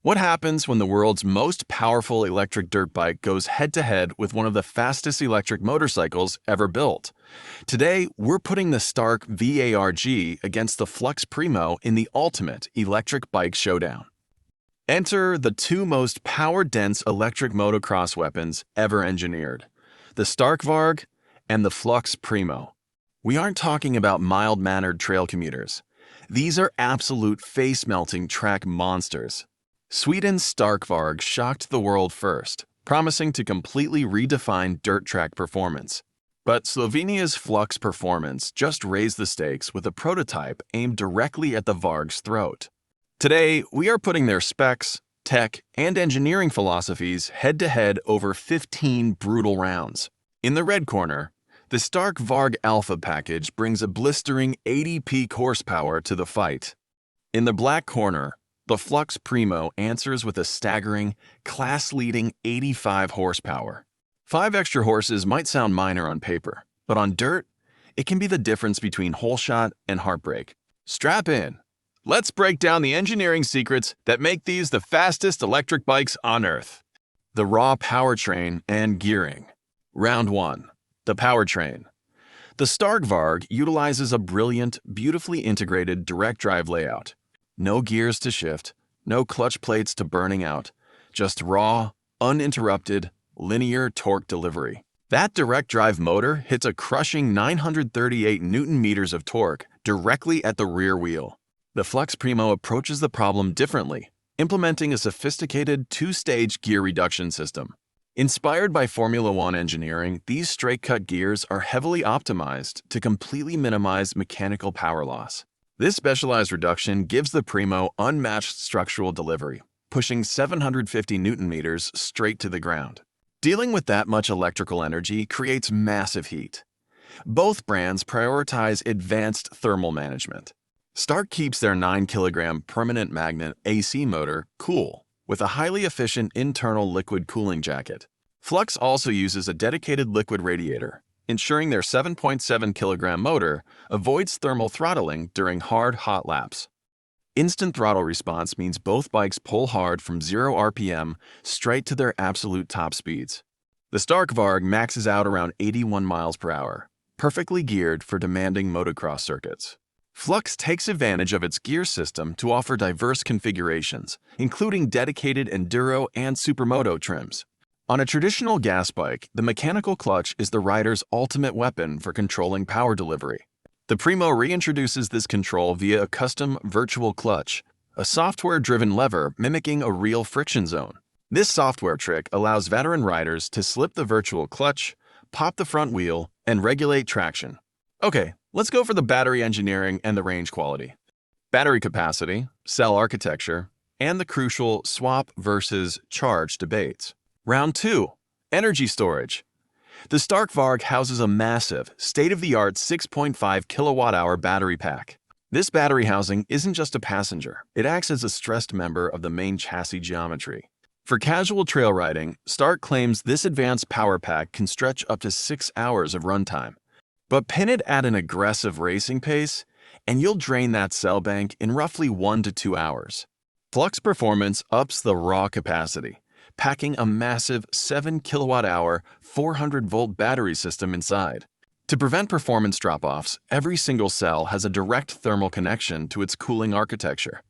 What happens when the world's most powerful electric dirt bike goes head-to-head with one of the fastest electric motorcycles ever built? Today, we're putting the Stark Varg against the Flux Primo in the ultimate electric bike showdown. Enter the two most power-dense electric motocross weapons ever engineered, the Stark Varg and the Flux Primo. We aren't talking about mild-mannered trail commuters. These are absolute face-melting track monsters. Sweden's Stark Varg shocked the world first, promising to completely redefine dirt track performance. But Slovenia's Flux Performance just raised the stakes with a prototype aimed directly at the Varg's throat. Today, we are putting their specs, tech, and engineering philosophies head-to-head over 15 brutal rounds. In the red corner, the Stark Varg Alpha package brings a blistering 80 peak horsepower to the fight. In the black corner, the Flux Primo answers with a staggering, class-leading 85 horsepower. 5 extra horses might sound minor on paper, but on dirt, it can be the difference between whole shot and heartbreak. Strap in. Let's break down the engineering secrets that make these the fastest electric bikes on Earth. The raw powertrain and gearing. Round 1. The powertrain. The Stark Varg utilizes a brilliant, beautifully integrated direct drive layout. No gears to shift, no clutch plates to burning out, just raw, uninterrupted, linear torque delivery. That direct drive motor hits a crushing 938 Newton-meters of torque directly at the rear wheel. The Flux Primo approaches the problem differently, implementing a sophisticated two-stage gear reduction system. Inspired by Formula One engineering, these straight-cut gears are heavily optimized to completely minimize mechanical power loss. This specialized reduction gives the Primo unmatched structural delivery, pushing 750 Newton-meters straight to the ground. Dealing with that much electrical energy creates massive heat. Both brands prioritize advanced thermal management. Stark keeps their 9-kilogram permanent magnet AC motor cool with a highly efficient internal liquid cooling jacket. Flux also uses a dedicated liquid radiator, ensuring their 7.7-kilogram motor avoids thermal throttling during hard, hot laps. Instant throttle response means both bikes pull hard from 0 RPM straight to their absolute top speeds. The Stark Varg maxes out around 81 miles per hour, perfectly geared for demanding motocross circuits. Flux takes advantage of its gear system to offer diverse configurations, including dedicated enduro and supermoto trims. On a traditional gas bike, the mechanical clutch is the rider's ultimate weapon for controlling power delivery. The Primo reintroduces this control via a custom virtual clutch, a software-driven lever mimicking a real friction zone. This software trick allows veteran riders to slip the virtual clutch, pop the front wheel, and regulate traction. Okay, let's go for the battery engineering and the range quality. Battery capacity, cell architecture, and the crucial swap versus charge debates. Round 2. Energy storage. The Stark Varg houses a massive, state-of-the-art 6.5 kilowatt-hour battery pack. This battery housing isn't just a passenger, it acts as a stressed member of the main chassis geometry. For casual trail riding, Stark claims this advanced power pack can stretch up to 6 hours of runtime. But pin it at an aggressive racing pace, and you'll drain that cell bank in roughly 1 to 2 hours. Flux Performance ups the raw capacity, packing a massive 7 kilowatt-hour, 400-volt battery system inside. To prevent performance drop-offs, every single cell has a direct thermal connection to its cooling architecture.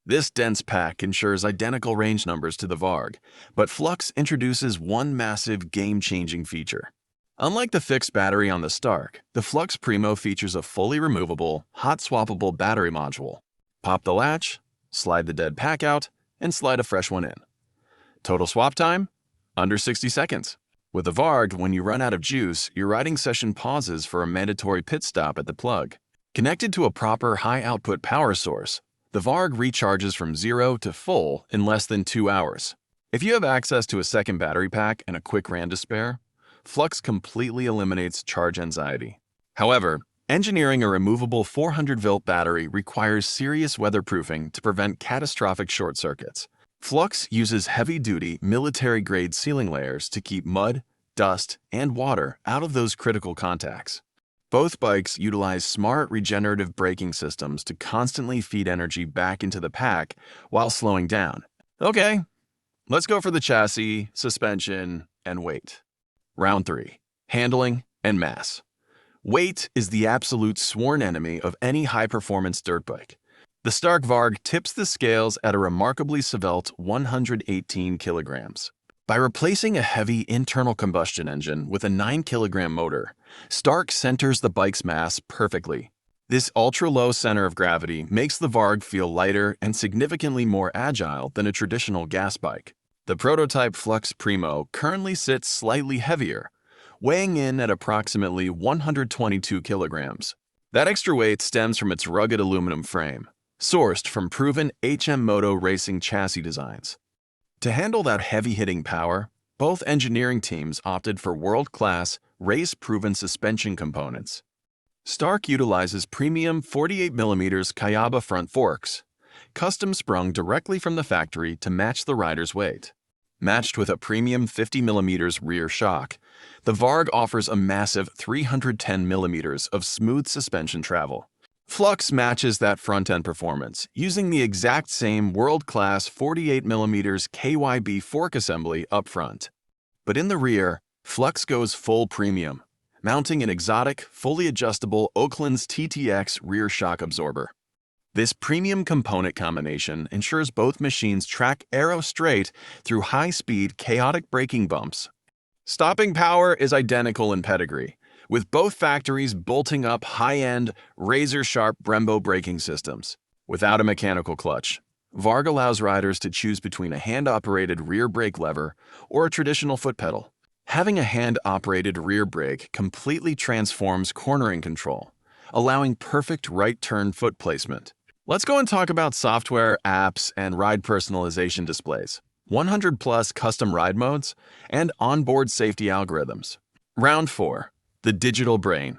This dense pack ensures identical range numbers to the Varg, but Flux introduces one massive game-changing feature. Unlike the fixed battery on the Stark, the Flux Primo features a fully removable, hot-swappable battery module. Pop the latch, slide the dead pack out, and slide a fresh one in. Total swap time? Under 60 seconds. With the Varg, when you run out of juice, your riding session pauses for a mandatory pit stop at the plug. Connected to a proper high-output power source, the Varg recharges from 0 to full in less than 2 hours. If you have access to a second battery pack and a quick RAN to spare, Flux completely eliminates charge anxiety. However, engineering a removable 400-volt battery requires serious weatherproofing to prevent catastrophic short circuits. Flux uses heavy-duty, military-grade sealing layers to keep mud, dust, and water out of those critical contacts. Both bikes utilize smart regenerative braking systems to constantly feed energy back into the pack while slowing down. Okay, let's go for the chassis, suspension, and weight. Round 3. Handling and mass. Weight is the absolute sworn enemy of any high-performance dirt bike. The Stark Varg tips the scales at a remarkably svelte 118 kilograms. By replacing a heavy internal combustion engine with a 9-kilogram motor, Stark centers the bike's mass perfectly. This ultra-low center of gravity makes the Varg feel lighter and significantly more agile than a traditional gas bike. The prototype Flux Primo currently sits slightly heavier, weighing in at approximately 122 kilograms. That extra weight stems from its rugged aluminum frame, sourced from proven HM Moto racing chassis designs. To handle that heavy-hitting power, both engineering teams opted for world-class, race-proven suspension components. Stark utilizes premium 48mm Kayaba front forks, custom sprung directly from the factory to match the rider's weight. Matched with a premium 50mm rear shock, the Varg offers a massive 310mm of smooth suspension travel. Flux matches that front-end performance using the exact same world-class 48mm KYB fork assembly up front. But in the rear, Flux goes full premium, mounting an exotic, fully adjustable Oakland's TTX rear shock absorber. This premium component combination ensures both machines track aero straight through high-speed, chaotic braking bumps. Stopping power is identical in pedigree, with both factories bolting up high-end, razor-sharp Brembo braking systems. Without a mechanical clutch, Varg allows riders to choose between a hand-operated rear brake lever or a traditional foot pedal. Having a hand-operated rear brake completely transforms cornering control, allowing perfect right-turn foot placement. Let's go and talk about software, apps, and ride personalization displays, 100+ custom ride modes, and onboard safety algorithms. Round 4. The digital brain.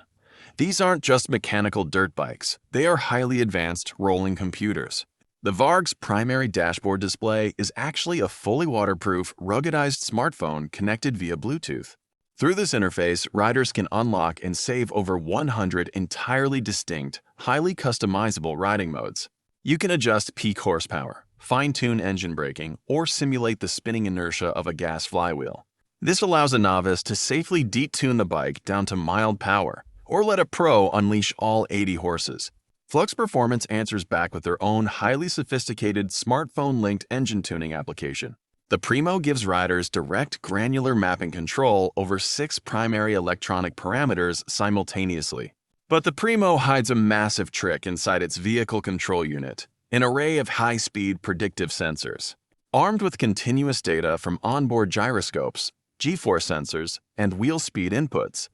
These aren't just mechanical dirt bikes, they are highly advanced rolling computers. The Varg's primary dashboard display is actually a fully waterproof, ruggedized smartphone connected via Bluetooth. Through this interface, riders can unlock and save over 100 entirely distinct, highly customizable riding modes. You can adjust peak horsepower, fine-tune engine braking, or simulate the spinning inertia of a gas flywheel. This allows a novice to safely detune the bike down to mild power, or let a pro unleash all 80 horses. Flux Performance answers back with their own highly sophisticated smartphone-linked engine tuning application. The Primo gives riders direct granular mapping control over 6 primary electronic parameters simultaneously. But the Primo hides a massive trick inside its vehicle control unit, an array of high-speed predictive sensors. Armed with continuous data from onboard gyroscopes, G-force sensors, and wheel speed inputs,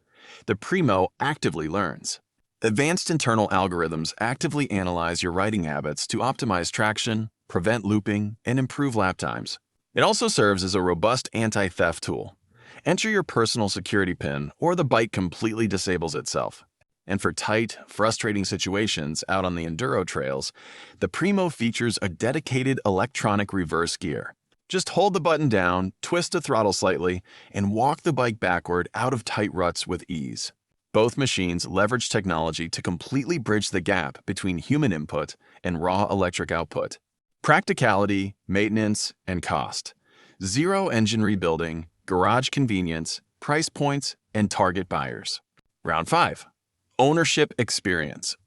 the Primo actively learns. Advanced internal algorithms actively analyze your riding habits to optimize traction, prevent looping, and improve lap times. It also serves as a robust anti-theft tool. Enter your personal security PIN, or the bike completely disables itself. And for tight, frustrating situations out on the enduro trails, the Primo features a dedicated electronic reverse gear. Just hold the button down, twist the throttle slightly, and walk the bike backward out of tight ruts with ease. Both machines leverage technology to completely bridge the gap between human input and raw electric output. Practicality, maintenance, and cost. Zero engine rebuilding, garage convenience, price points, and target buyers. Round 5. Ownership experience.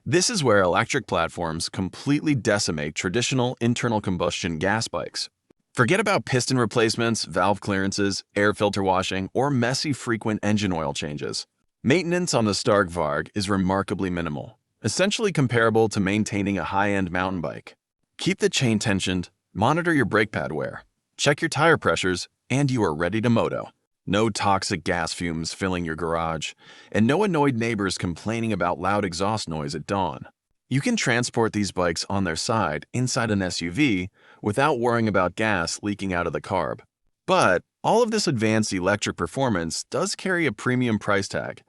This is where electric platforms completely decimate traditional internal combustion gas bikes. Forget about piston replacements, valve clearances, air filter washing, or messy frequent engine oil changes. Maintenance on the Stark Varg is remarkably minimal, essentially comparable to maintaining a high-end mountain bike. Keep the chain tensioned, monitor your brake pad wear, check your tire pressures, and you are ready to moto. No toxic gas fumes filling your garage, and no annoyed neighbors complaining about loud exhaust noise at dawn. You can transport these bikes on their side inside an SUV without worrying about gas leaking out of the carb. But all of this advanced electric performance does carry a premium price tag.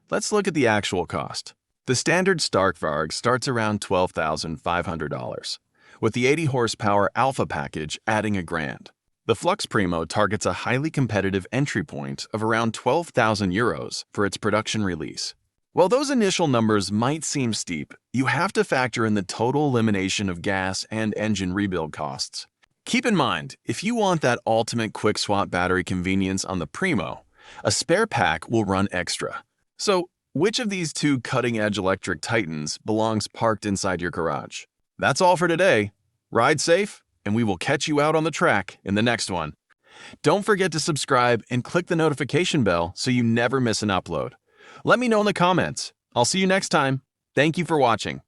Let's look at the actual cost. The standard Stark Varg starts around $12,500, with the 80 horsepower Alpha package adding $1,000. The Flux Primo targets a highly competitive entry point of around 12,000 euros for its production release. While those initial numbers might seem steep, you have to factor in the total elimination of gas and engine rebuild costs. Keep in mind, if you want that ultimate quick swap battery convenience on the Primo, a spare pack will run extra. So, which of these two cutting-edge electric titans belongs parked inside your garage? That's all for today. Ride safe, and we will catch you out on the track in the next one. Don't forget to subscribe and click the notification bell so you never miss an upload. Let me know in the comments. I'll see you next time. Thank you for watching.